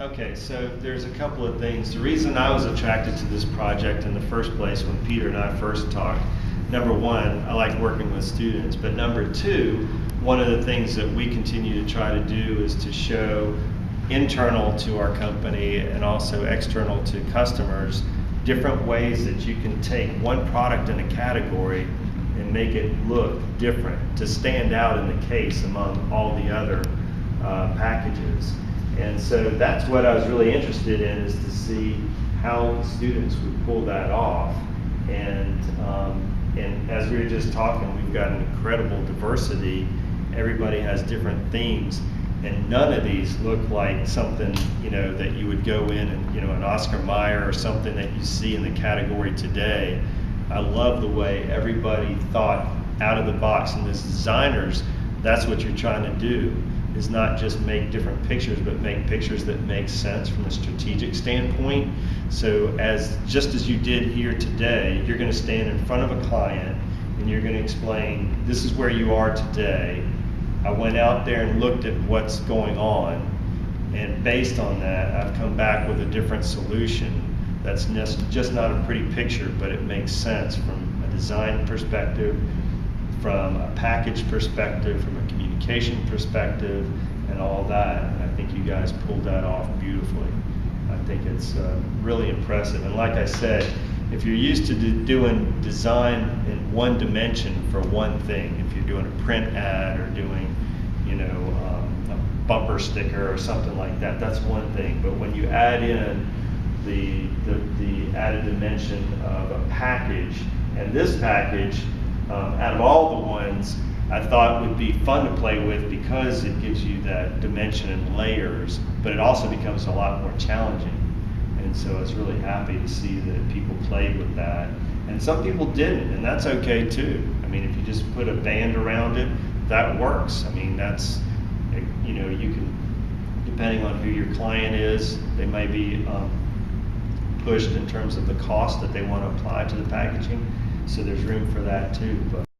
Okay, so there's a couple of things. The reason I was attracted to this project in the first place when Peter and I first talked, number one, I like working with students, but number two, one of the things that we continue to try to do is to show internal to our company and also external to customers different ways that you can take one product in a category and make it look different, to stand out in the case among all the other packages. And so that's what I was really interested in, is to see how the students would pull that off. And as we were just talking, we've got an incredible diversity. Everybody has different themes, and none of these look like something, you know, that you would go in and, you know, an Oscar Mayer or something that you see in the category today. I love the way everybody thought out of the box, and as designers, that's what you're trying to do, is not just make different pictures, but make pictures that make sense from a strategic standpoint. So just as you did here today, you're going to stand in front of a client and you're going to explain, this is where you are today. I went out there and looked at what's going on, and based on that, I've come back with a different solution that's just not a pretty picture, but it makes sense from a design perspective, from a package perspective, from a communication perspective, and all that. And I think you guys pulled that off beautifully. I think it's really impressive. And like I said, if you're used to doing design in one dimension for one thing, if you're doing a print ad or doing, you know, a bumper sticker or something like that, that's one thing. But when you add in the added dimension of a package, and this package, out of all the ones, I thought would be fun to play with because it gives you that dimension and layers, but it also becomes a lot more challenging. And so I was really happy to see that people played with that. And some people didn't, and that's okay too. I mean, if you just put a band around it, that works. I mean, that's, you know, you can, depending on who your client is, they may be pushed in terms of the cost that they want to apply to the packaging. So there's room for that too. But